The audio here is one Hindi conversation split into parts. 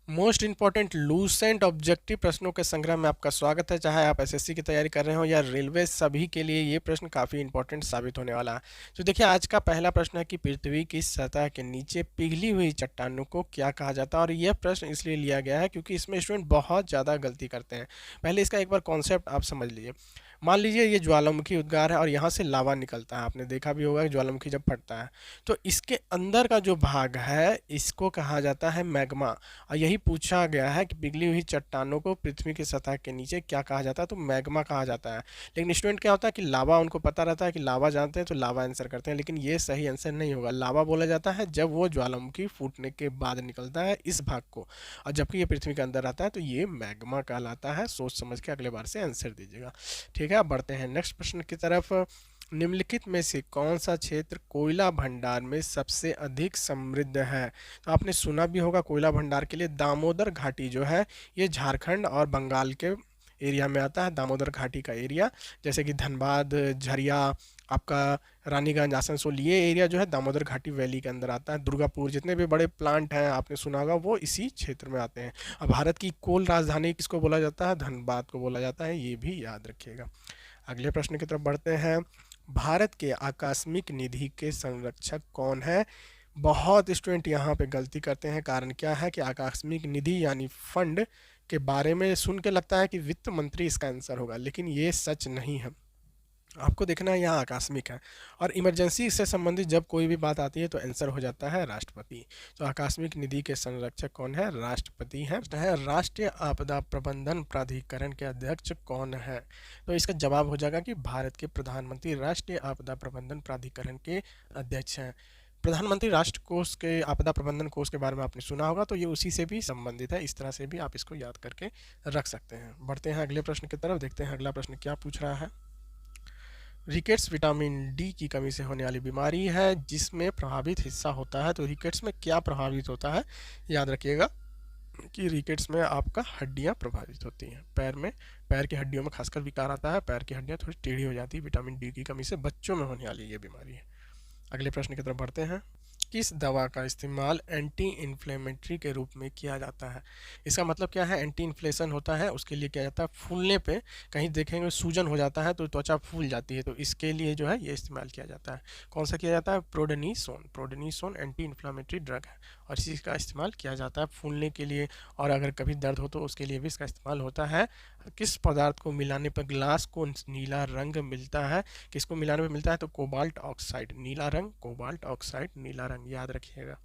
मोस्ट इंपॉर्टेंट लूसेंट ऑब्जेक्टिव प्रश्नों के संग्रह में आपका स्वागत है। चाहे आप एसएससी की तैयारी कर रहे हो या रेलवे, सभी के लिए ये प्रश्न काफ़ी इंपॉर्टेंट साबित होने वाला है। तो देखिए, आज का पहला प्रश्न है कि पृथ्वी की सतह के नीचे पिघली हुई चट्टानों को क्या कहा जाता है। और यह प्रश्न इसलिए लिया गया है क्योंकि इसमें स्टूडेंट बहुत ज़्यादा गलती करते हैं। पहले इसका एक बार कॉन्सेप्ट आप समझ लीजिए। मान लीजिए ये ज्वालामुखी उद्गार है और यहाँ से लावा निकलता है। आपने देखा भी होगा कि ज्वालामुखी जब फटता है तो इसके अंदर का जो भाग है इसको कहा जाता है मैग्मा। और यही पूछा गया है कि पिघली हुई चट्टानों को पृथ्वी की सतह के नीचे क्या कहा जाता है, तो मैग्मा कहा जाता है। लेकिन स्टूडेंट क्या होता है कि लावा उनको पता रहता है कि लावा जानते हैं तो लावा आंसर करते हैं, लेकिन ये सही आंसर नहीं होगा। लावा बोला जाता है जब वो ज्वालामुखी फूटने के बाद निकलता है इस भाग को, और जबकि ये पृथ्वी के अंदर आता है तो ये मैग्मा कहलाता है। सोच समझ के अगले बार से आंसर दीजिएगा। ठीक है, अब बढ़ते हैं नेक्स्ट प्रश्न की तरफ। निम्नलिखित में से कौन सा क्षेत्र कोयला भंडार में सबसे अधिक समृद्ध है। तो आपने सुना भी होगा कोयला भंडार के लिए दामोदर घाटी जो है ये झारखंड और बंगाल के एरिया में आता है। दामोदर घाटी का एरिया जैसे कि धनबाद, झरिया, आपका रानीगंज, आसनसोल, ये एरिया जो है दामोदर घाटी वैली के अंदर आता है। दुर्गापुर, जितने भी बड़े प्लांट हैं आपने सुना होगा वो इसी क्षेत्र में आते हैं। अब भारत की कोल राजधानी किसको बोला जाता है, धनबाद को बोला जाता है, ये भी याद रखिएगा। अगले प्रश्न की तरफ बढ़ते हैं। भारत के आकस्मिक निधि के संरक्षक कौन है। बहुत स्टूडेंट यहाँ पे गलती करते हैं। कारण क्या है कि आकस्मिक निधि यानी फंड के बारे में सुन के लगता है कि वित्त मंत्री इसका आंसर होगा, लेकिन ये सच नहीं है। आपको देखना है यहाँ आकस्मिक है, और इमरजेंसी से संबंधित जब कोई भी बात आती है तो आंसर हो जाता है राष्ट्रपति। तो आकस्मिक निधि के संरक्षक कौन है, राष्ट्रपति हैं। राष्ट्रीय आपदा प्रबंधन प्राधिकरण के अध्यक्ष कौन है। तो इसका जवाब हो जाएगा कि भारत के प्रधानमंत्री राष्ट्रीय आपदा प्रबंधन प्राधिकरण के अध्यक्ष हैं। प्रधानमंत्री राष्ट्र कोष के आपदा प्रबंधन कोष के बारे में आपने सुना होगा, तो ये उसी से भी संबंधित है। इस तरह से भी आप इसको याद करके रख सकते हैं। बढ़ते हैं अगले प्रश्न की तरफ, देखते हैं अगला प्रश्न क्या पूछ रहा है। रिकेट्स विटामिन डी की कमी से होने वाली बीमारी है जिसमें प्रभावित हिस्सा होता है। तो रिकेट्स में क्या प्रभावित होता है, याद रखिएगा कि रिकेट्स में आपका हड्डियां प्रभावित होती हैं। पैर में, पैर की हड्डियों में खासकर विकार आता है, पैर की हड्डियां थोड़ी टेढ़ी हो जाती है। विटामिन डी की कमी से बच्चों में होने वाली ये बीमारी है। अगले प्रश्न की तरफ बढ़ते हैं। किस दवा का इस्तेमाल एंटी इन्फ्लेमेटरी के रूप में किया जाता है। इसका मतलब क्या है, एंटी इन्फ्लेशन होता है उसके लिए किया जाता है। फूलने पे कहीं देखेंगे सूजन हो जाता है तो त्वचा फूल जाती है, तो इसके लिए जो है ये इस्तेमाल किया जाता है। कौन सा किया जाता है, प्रोडेनिसोन। प्रोडेनिसोन एंटी इन्फ्लेमेटरी ड्रग है और इसी का इस्तेमाल किया जाता है फूलने के लिए। और अगर कभी दर्द हो तो उसके लिए भी इसका इस्तेमाल होता है। किस पदार्थ को मिलाने पर ग्लास को नीला रंग मिलता है। किसको मिलाने में मिलता है, तो कोबाल्ट ऑक्साइड। नीला रंग, कोबाल्ट ऑक्साइड, नीला रंग, याद रखिएगा।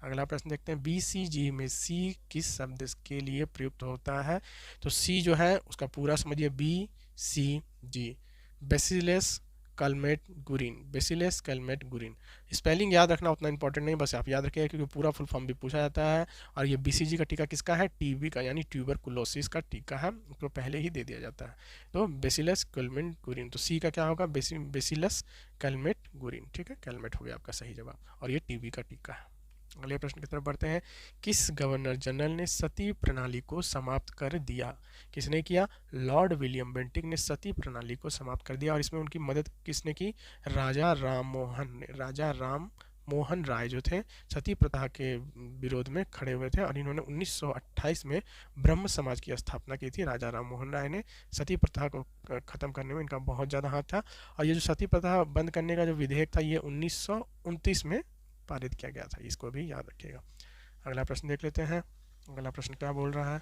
अगला प्रश्न देखते हैं। बीसीजी में सी किस शब्द के लिए प्रयुक्त होता है। तो सी जो है उसका पूरा समझिए, B C G, bacillus Calmette Guerin. Bacillus Calmette Guerin. Spelling याद रखना उतना इंपॉर्टेंट नहीं, बस आप याद रखिएगा क्योंकि पूरा फुल फॉर्म भी पूछा जाता है। और ये बीसीजी का टीका किसका है, टीबी का यानी ट्यूबरकुलोसिस का टीका है, उसको पहले ही दे दिया जाता है। तो बेसिलस कलमेट गुरिन, तो सी का क्या होगा, बेसिलस कलमेट गुरिन। ठीक है, कलमेट हो गया आपका सही जवाब, और ये टीबी का टीका है। अगले प्रश्न की तरफ बढ़ते हैं। किस गवर्नर जनरल ने सती प्रणाली को समाप्त कर दिया। किसने किया, लॉर्ड विलियम बेंटिक ने सती प्रणाली को समाप्त कर दिया। और इसमें उनकी मदद किसने की, राजा राम मोहन ने। राजा राम मोहन राय जो थे सती प्रथा के विरोध में खड़े हुए थे, और इन्होंने 1928 में ब्रह्म समाज की स्थापना की थी। राजा राम मोहन राय ने सती प्रथा को ख़त्म करने में इनका बहुत ज़्यादा हाथ था। और ये जो सती प्रथा बंद करने का जो विधेयक था ये 1929 में पारित किया गया था, इसको भी याद रखिएगा। अगला प्रश्न देख लेते हैं। अगला प्रश्न क्या बोल रहा है।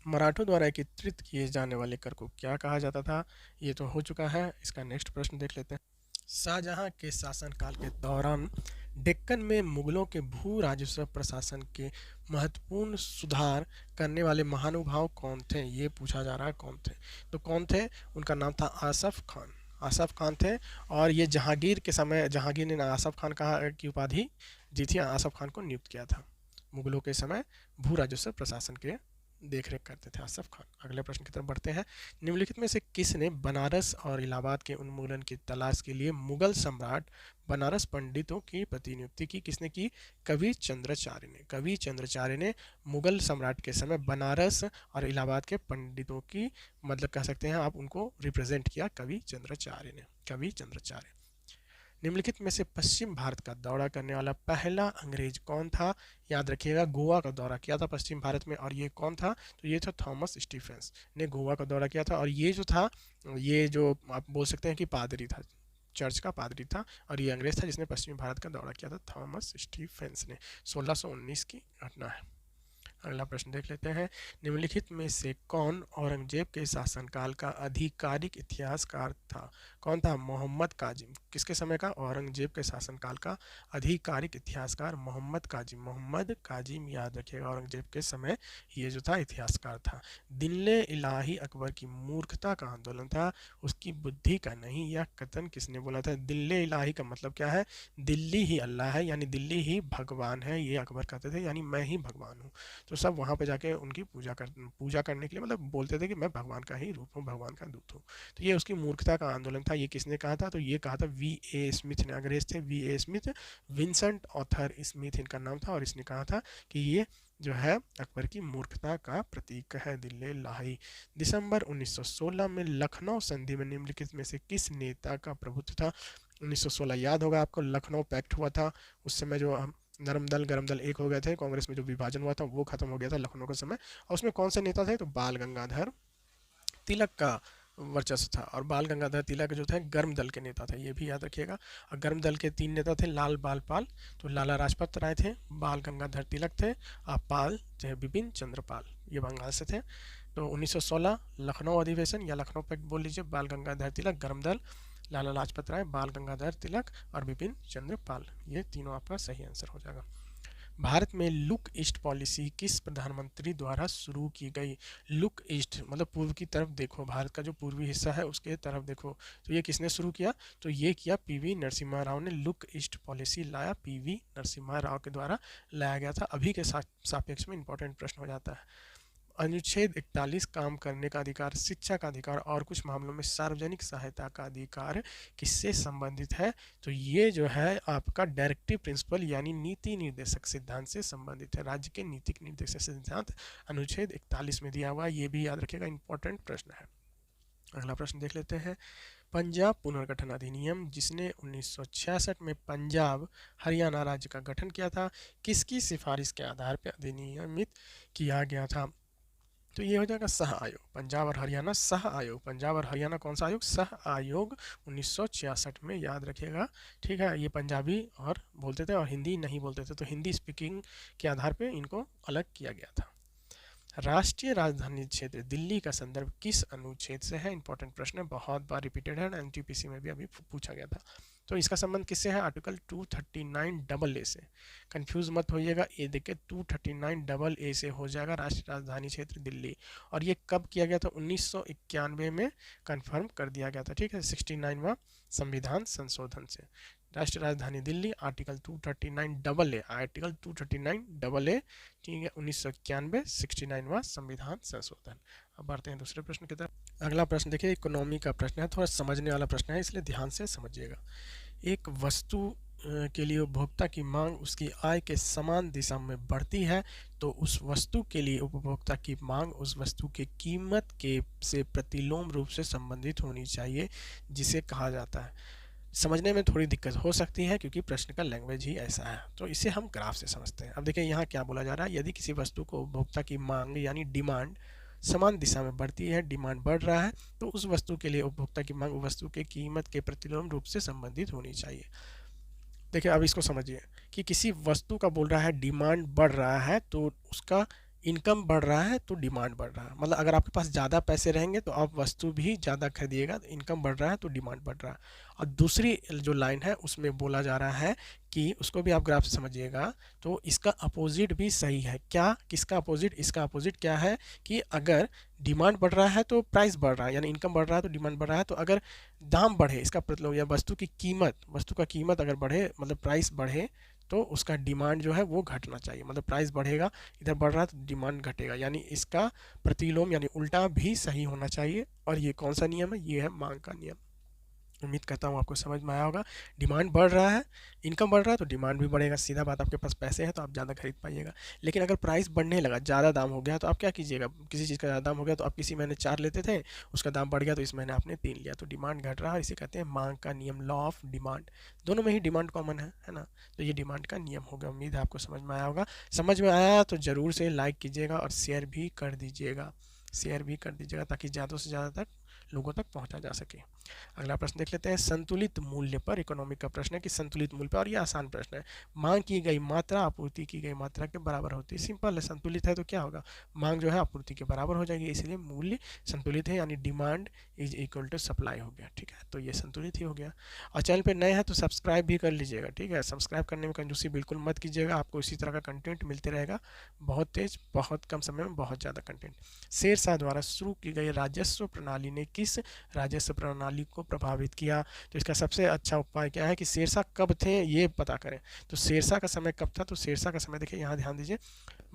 मराठों द्वारा एकत्रित किए जाने वाले कर को क्या कहा जाता था। ये तो हो चुका है, इसका नेक्स्ट प्रश्न देख लेते हैं। शाहजहां के शासनकाल के दौरान डेक्कन में मुगलों के भू राजस्व प्रशासन के महत्वपूर्ण सुधार करने वाले महानुभाव कौन थे, ये पूछा जा रहा है कौन थे। तो कौन थे, उनका नाम था आसफ खान। आसफ खान थे, और ये जहांगीर के समय जहांगीर ने आसफ खान कहा की उपाधि दी थी, आसफ खान को नियुक्त किया था मुगलों के समय भू राजस्व प्रशासन के देख रेख करते थे आसफ खान। अगले प्रश्न की तरफ बढ़ते हैं। निम्नलिखित में से किसने बनारस और इलाहाबाद के उन्मूलन की तलाश के लिए मुगल सम्राट बनारस पंडितों की प्रतिनियुक्ति की। किसने की, कवि चंद्राचार्य ने। कवि चंद्राचार्य ने मुगल सम्राट के समय बनारस और इलाहाबाद के पंडितों की, मतलब कह सकते हैं आप, उनको रिप्रेजेंट किया कवि चंद्राचार्य ने। कवि चंद्राचार्य। निम्नलिखित में से पश्चिम भारत का दौरा करने वाला पहला अंग्रेज कौन था? याद रखिएगा, गोवा का दौरा किया था पश्चिम भारत में, और ये कौन था? तो ये था थॉमस स्टीफेंस ने गोवा का दौरा किया था। और ये जो था, ये जो आप बोल सकते हैं कि पादरी था, चर्च का पादरी था, और ये अंग्रेज था जिसने पश्चिमी भारत का दौरा किया था, थॉमस स्टीफेंस ने। 1619 की घटना है। अगला प्रश्न देख लेते हैं। निम्नलिखित में से कौन औरंगजेब के शासनकाल का आधिकारिक इतिहासकार था? कौन था? मोहम्मद काजिम। किसके समय का? औरंगजेब के शासनकाल का आधिकारिक इतिहासकार मोहम्मद काजिम। मोहम्मद काजिम, याद रखिएगा, औरंगजेब के समय ये जो था इतिहासकार था। दिल्ले इलाही अकबर की मूर्खता का आंदोलन था, उसकी बुद्धि का नहीं। यह कथन किसने बोला था? दिल्ले इलाही का मतलब क्या है? दिल्ली ही अल्लाह है, यानी दिल्ली ही भगवान है, ये अकबर कहते थे, यानी मैं ही भगवान हूँ। तो सब वहाँ पे जाके उनकी पूजा करने के लिए मतलब बोलते थे कि मैं भगवान का ही रूप हूँ, भगवान का दूत हूँ। तो ये उसकी मूर्खता का आंदोलन था। ये किसने कहा था? तो ये कहा था V.A. स्मिथ ने। अंग्रेज थे V.A. Smith, Vincent author Smith इनका नाम था, और इसने कहा था कि ये जो है अकबर की मूर्खता का प्रतीक है, दिल्ले लाही। दिसंबर 1916 में लखनऊ संधि में निम्नलिखित में से किस नेता का प्रभुत्व था? 1916 याद होगा आपको, लखनऊ पैक्ट हुआ था। उस समय जो नरम दल गरम दल एक हो गए थे, कांग्रेस में जो विभाजन हुआ था वो खत्म हो गया था लखनऊ के समय। और उसमें कौन से नेता थे? तो बाल गंगाधर तिलक का वर्चस्व था। और बाल गंगाधर तिलक जो थे गर्म दल के नेता थे, ये भी याद रखिएगा। और गर्म दल के 3 नेता थे, लाल बाल पाल। तो लाला लाजपत राय थे, बाल गंगाधर तिलक थे, और पाल थे बिपिन चंद्र पाल, ये बंगाल से थे। तो 1916 लखनऊ अधिवेशन या लखनऊ पैक्ट बोल लीजिए। बाल गंगाधर तिलक गर्म दल, लाला लाजपत राय, बाल गंगाधर तिलक और बिपिन चंद्र पाल, ये तीनों आपका सही आंसर हो जाएगा। भारत में लुक ईस्ट पॉलिसी किस प्रधानमंत्री द्वारा शुरू की गई? लुक ईस्ट मतलब पूर्व की तरफ देखो, भारत का जो पूर्वी हिस्सा है उसके तरफ देखो। तो ये किसने शुरू किया? तो ये किया पीवी नरसिम्हा राव ने। लुक ईस्ट पॉलिसी लाया पीवी नरसिम्हा राव के द्वारा लाया गया था। अभी के सापेक्ष में इंपॉर्टेंट प्रश्न हो जाता है। अनुच्छेद 41 काम करने का अधिकार, शिक्षा का अधिकार और कुछ मामलों में सार्वजनिक सहायता का अधिकार किससे संबंधित है? तो ये जो है आपका डायरेक्टिव प्रिंसिपल यानी नीति निर्देशक सिद्धांत से संबंधित है। राज्य के नीतिक निर्देशक सिद्धांत अनुच्छेद 41 में दिया हुआ, ये भी याद रखिएगा, इंपॉर्टेंट प्रश्न है। अगला प्रश्न देख लेते हैं। पंजाब पुनर्गठन अधिनियम जिसने 1966 में पंजाब हरियाणा राज्य का गठन किया था, किसकी सिफारिश के आधार पर अधिनियमित किया गया था? तो ये हो जाएगा सह आयोग, पंजाब और हरियाणा सह आयोग। पंजाब और हरियाणा कौन सा आयोग? सह आयोग 1966 में, याद रखिएगा। ठीक है, ये पंजाबी और बोलते थे और हिंदी नहीं बोलते थे, तो हिंदी स्पीकिंग के आधार पे इनको अलग किया गया था। राष्ट्रीय राजधानी क्षेत्र दिल्ली का संदर्भ किस अनुच्छेद से है? इंपॉर्टेंट प्रश्न है, बहुत बार रिपीटेड है, एनटीपीसी में भी अभी पूछा गया था। तो इसका संबंध किससे है? आर्टिकल 239 से। कंफ्यूज मत होइएगा, ये देखिए 239 से हो जाएगा राष्ट्रीय राजधानी क्षेत्र दिल्ली। और ये कब किया गया था? 1991 में कंफर्म कर दिया गया था। ठीक है, 69वां संविधान संशोधन से। राष्ट्रीय राजधानी दिल्ली आर्टिकल 239 आर्टिकल 239 ठीक है, 1991 69वां संविधान संशोधन। अब बढ़ते हैं दूसरे प्रश्न की तरफ। अगला प्रश्न देखिए, इकोनॉमी का प्रश्न है, थोड़ा समझने वाला प्रश्न है, इसलिए ध्यान से समझिएगा। एक वस्तु के लिए उपभोक्ता की मांग उसकी आय के समान दिशा में बढ़ती है, तो उस वस्तु के लिए उपभोक्ता की मांग उस वस्तु की कीमत के से प्रतिलोम रूप से संबंधित होनी चाहिए, जिसे कहा जाता है। समझने में थोड़ी दिक्कत हो सकती है क्योंकि प्रश्न का लैंग्वेज ही ऐसा है, तो इसे हम ग्राफ से समझते हैं। अब देखिए यहाँ क्या बोला जा रहा है, यदि किसी वस्तु को उपभोक्ता की मांग यानी डिमांड समान दिशा में बढ़ती है, डिमांड बढ़ रहा है, तो उस वस्तु के लिए उपभोक्ता की मांग वस्तु के कीमत के प्रतिलोम रूप से संबंधित होनी चाहिए। देखिए अब इसको समझिए कि किसी वस्तु का बोल रहा है डिमांड बढ़ रहा है, तो उसका इनकम बढ़ रहा है तो डिमांड बढ़ रहा है। मतलब अगर आपके पास ज़्यादा पैसे रहेंगे तो आप वस्तु भी ज़्यादा खरीदिएगा, तो इनकम बढ़ रहा है तो डिमांड बढ़ रहा है। और दूसरी जो लाइन है उसमें बोला जा रहा है कि उसको भी आप ग्राफ से समझिएगा, तो इसका अपोजिट भी सही है। क्या? किसका अपोजिट? इसका अपोजिट क्या है कि अगर डिमांड बढ़ रहा है तो प्राइस बढ़ रहा है, यानी इनकम बढ़ रहा है तो डिमांड बढ़ रहा है। तो अगर दाम बढ़े, इसका मतलब या वस्तु का कीमत अगर बढ़े, मतलब प्राइस बढ़े, तो उसका डिमांड जो है वो घटना चाहिए। मतलब प्राइस बढ़ेगा, इधर बढ़ रहा है तो डिमांड घटेगा, यानी इसका प्रतिलोम यानी उल्टा भी सही होना चाहिए। और ये कौन सा नियम है? ये है मांग का नियम। उम्मीद करता हूँ आपको समझ में आया होगा। डिमांड बढ़ रहा है, इनकम बढ़ रहा है तो डिमांड भी बढ़ेगा, सीधा बात। आपके पास पैसे हैं तो आप ज़्यादा खरीद पाइएगा। लेकिन अगर प्राइस बढ़ने लगा, ज़्यादा दाम हो गया, तो आप क्या कीजिएगा? किसी चीज़ का ज़्यादा दाम हो गया तो आप किसी महीने 4 लेते थे, उसका दाम बढ़ गया तो इस महीने आपने 3 लिया, तो डिमांड घट रहा है। इसे कहते हैं मांग का नियम, लॉ ऑफ डिमांड। दोनों में ही डिमांड कॉमन है ना? तो ये डिमांड का नियम हो गया। उम्मीद है आपको समझ में आया होगा। समझ में आया तो ज़रूर से लाइक कीजिएगा और शेयर भी कर दीजिएगा, शेयर भी कर दीजिएगा, ताकि ज़्यादा से ज़्यादा तक लोगों तक पहुंचा जा सके। अगला प्रश्न देख लेते हैं। संतुलित मूल्य पर, इकोनॉमिक का प्रश्न है कि संतुलित मूल्य पर, और ये आसान प्रश्न है। मांग की गई मात्रा आपूर्ति की गई मात्रा के बराबर होती है। सिंपल है, संतुलित है तो क्या होगा? मांग जो है आपूर्ति के बराबर हो जाएगी, इसलिए मूल्य संतुलित है, यानी demand is equal to supply हो गया। ठीक है, तो ये संतुलित ही हो गया। और चैनल पे नए हैं तो सब्सक्राइब भी कर लीजिएगा। ठीक है, सब्सक्राइब करने में कंजूसी बिल्कुल मत कीजिएगा, आपको इसी तरह का कंटेंट मिलते रहेगा, बहुत तेज, बहुत कम समय में बहुत ज़्यादा कंटेंट। शेरशाह द्वारा शुरू की गई राजस्व प्रणाली ने किस राजस्व प्रणाली को प्रभावित किया? तो इसका सबसे अच्छा उपाय क्या है कि शेरशाह कब थे ये पता करें। तो शेरशाह का समय कब था? तो शेरशाह का समय देखिए, यहाँ ध्यान दीजिए,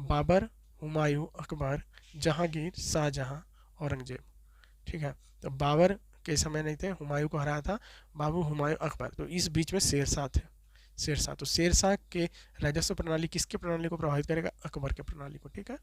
बाबर, हुमायूं, अकबर, जहांगीर, शाहजहां, औरंगजेब। ठीक है, तो बाबर के समय नहीं थे, हुमायूं को हराया था, बाबर, हुमायूं, अकबर, तो इस बीच में शेरशाह थे। शेरशाह, तो शेरशाह के राजस्व प्रणाली किसकी प्रणाली को प्रभावित करेगा? अकबर के प्रणाली को। ठीक है,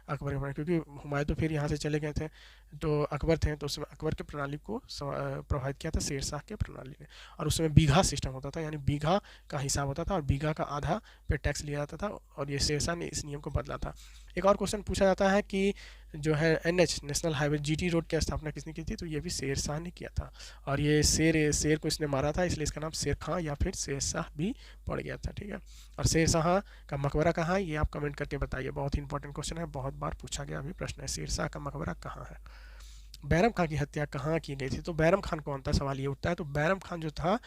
अकबर के प्रणाली, क्योंकि हुमायूं तो फिर यहाँ से चले गए थे, तो अकबर थे, तो उसमें अकबर के प्रणाली को प्रभावित किया था शेरशाह के प्रणाली ने। और उसमें बीघा सिस्टम होता था, यानी बीघा का हिसाब होता था और बीघा का आधा पे टैक्स लिया जाता था, और ये शेरशाह ने इस नियम को बदला था। एक और क्वेश्चन पूछा जाता है कि जो है NH, national highway, GT road की स्थापना किसने की थी? तो ये भी शेरशाह ने किया था। और ये शेर को इसने मारा था, इसलिए इसका नाम शेर खां या फिर शेरशाह भी पड़ गया था। ठीक है, और शेरशाह का मकबरा कहाँ है, ये आप कमेंट करके बताइए, बहुत ही इंपॉर्टेंट क्वेश्चन है, बहुत बार पूछा गया भी प्रश्न है। शेरशाह का मकबरा कहाँ है? बैरम खान की हत्या कहाँ की गई थी? तो बैरम खान कौन था, सवाल ये उठता है। तो बैरम खान जो था,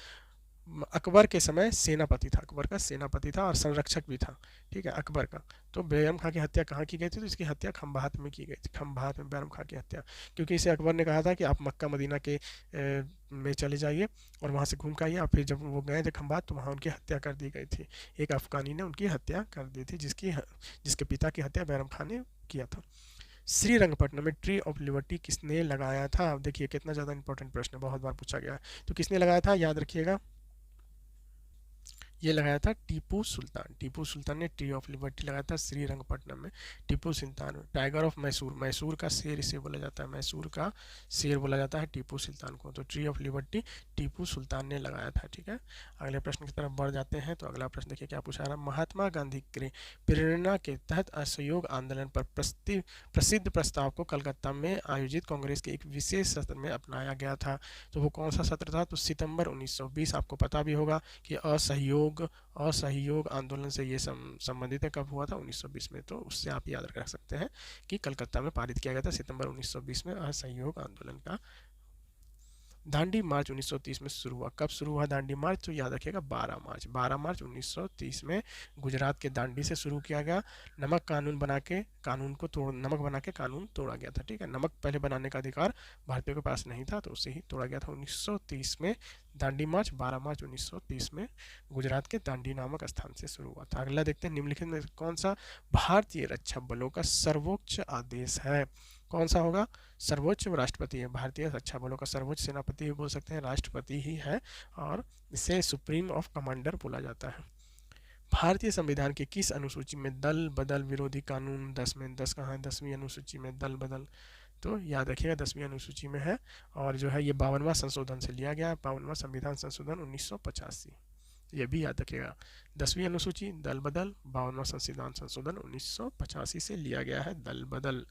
अकबर के समय सेनापति था, अकबर का सेनापति था और संरक्षक भी था। ठीक है, अकबर का। तो बैरम खां की हत्या कहाँ की गई थी? तो इसकी हत्या खंभात में की गई थी, खंभात में बैरम खां की हत्या। क्योंकि इसे अकबर ने कहा था कि आप मक्का मदीना के में चले जाइए और वहाँ से घूम के आइए। और फिर जब वो गए थे खंभात, तो वहाँ उनकी हत्या कर दी गई थी, एक अफगानी ने उनकी हत्या कर दी थी, जिसके पिता की हत्या बैरम खान ने किया था। श्रीरंगपट्टनम में ट्री ऑफ लिबर्टी किसने लगाया था? अब देखिए कितना ज़्यादा इंपॉर्टेंट प्रश्न है, बहुत बार पूछा गया है। तो किसने लगाया था, याद रखिएगा, ये लगाया था टीपू सुल्तान। टीपू सुल्तान ने ट्री ऑफ लिबर्टी लगाया था श्रीरंगपट्टनम में। टीपू सुल्तान, टाइगर ऑफ मैसूर, मैसूर का शेर इसे बोला जाता है, मैसूर का शेर बोला जाता है टीपू सुल्तान को। तो tree of liberty Tipu Sultan ने लगाया था। ठीक है, अगले प्रश्न की तरफ बढ़ जाते हैं। तो अगला प्रश्न देखिए क्या पूछा रहा है। महात्मा गांधी के प्रेरणा के तहत असहयोग आंदोलन पर प्रसिद्ध प्रस्ताव को कलकत्ता में आयोजित कांग्रेस के एक विशेष सत्र में अपनाया गया था। तो वो कौन सा सत्र था? तो सितंबर 1920। आपको पता भी होगा कि असहयोग आंदोलन से ये संबंधित है, कब हुआ था? 1920 में। तो उससे आप याद रख सकते हैं कि कलकत्ता में पारित किया गया था सितंबर 1920 में असहयोग आंदोलन का। दांडी मार्च 1930 में शुरू हुआ। कब शुरू हुआ दांडी मार्च? तो याद रखिएगा 12 मार्च, 12 मार्च 1930 में गुजरात के दांडी से शुरू किया गया। नमक कानून बना के कानून तोड़ा गया था। ठीक है, नमक पहले बनाने का अधिकार भारतीयों के पास नहीं था, तो उसे ही तोड़ा गया था 1930 में। दांडी मार्च 12 मार्च 1930 में गुजरात के दांडी नामक स्थान से शुरू हुआ था। अगला देखते हैं, निम्नलिखित में कौन सा भारतीय रक्षा बलों का सर्वोच्च आदेश है? कौन सा होगा? सर्वोच्च राष्ट्रपति है। भारतीय रक्षा बलों का सर्वोच्च सेनापति भी बोल सकते हैं, राष्ट्रपति ही है, और इसे सुप्रीम ऑफ कमांडर बोला जाता है। भारतीय संविधान के किस अनुसूची में दल बदल विरोधी कानून 10 में 10 कहाँ है? 10वीं अनुसूची में दल बदल। तो याद रखिएगा 10वीं अनुसूची में है, और जो है ये 52वां संशोधन से लिया गया है, 52वां संविधान संशोधन 1985। ये भी याद रखिएगा, 10वीं अनुसूची दल बदल, 52वां संविधान संशोधन 1985 से लिया गया है दल बदल।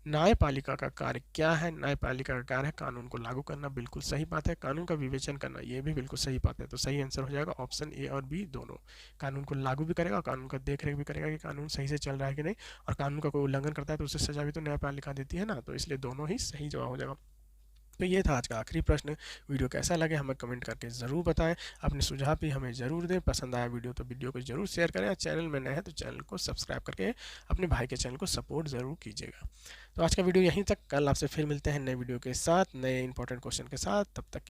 न्यायपालिका का कार्य क्या है? न्यायपालिका का कार्य है कानून को लागू करना। बिल्कुल सही बात है। कानून का विवेचन करना, ये भी बिल्कुल सही बात है। तो सही आंसर हो जाएगा ऑप्शन ए और बी दोनों। कानून को लागू भी करेगा और कानून का देख रेख भी करेगा कि कानून सही से चल रहा है कि नहीं, और कानून का कोई उल्लंघन करता है तो उसे सजा भी तो न्यायपालिका देती है ना, तो इसलिए दोनों ही सही जवाब हो जाएगा। तो ये था आज का आखिरी प्रश्न। वीडियो कैसा लगे हमें कमेंट करके ज़रूर बताएं, अपने सुझाव भी हमें ज़रूर दें। पसंद आया वीडियो तो वीडियो को ज़रूर शेयर करें, और चैनल में नए हैं तो चैनल को सब्सक्राइब करके अपने भाई के चैनल को सपोर्ट ज़रूर कीजिएगा। तो आज का वीडियो यहीं तक, कल आपसे फिर मिलते हैं नए वीडियो के साथ, नए इंपॉर्टेंट क्वेश्चन के साथ। तब तक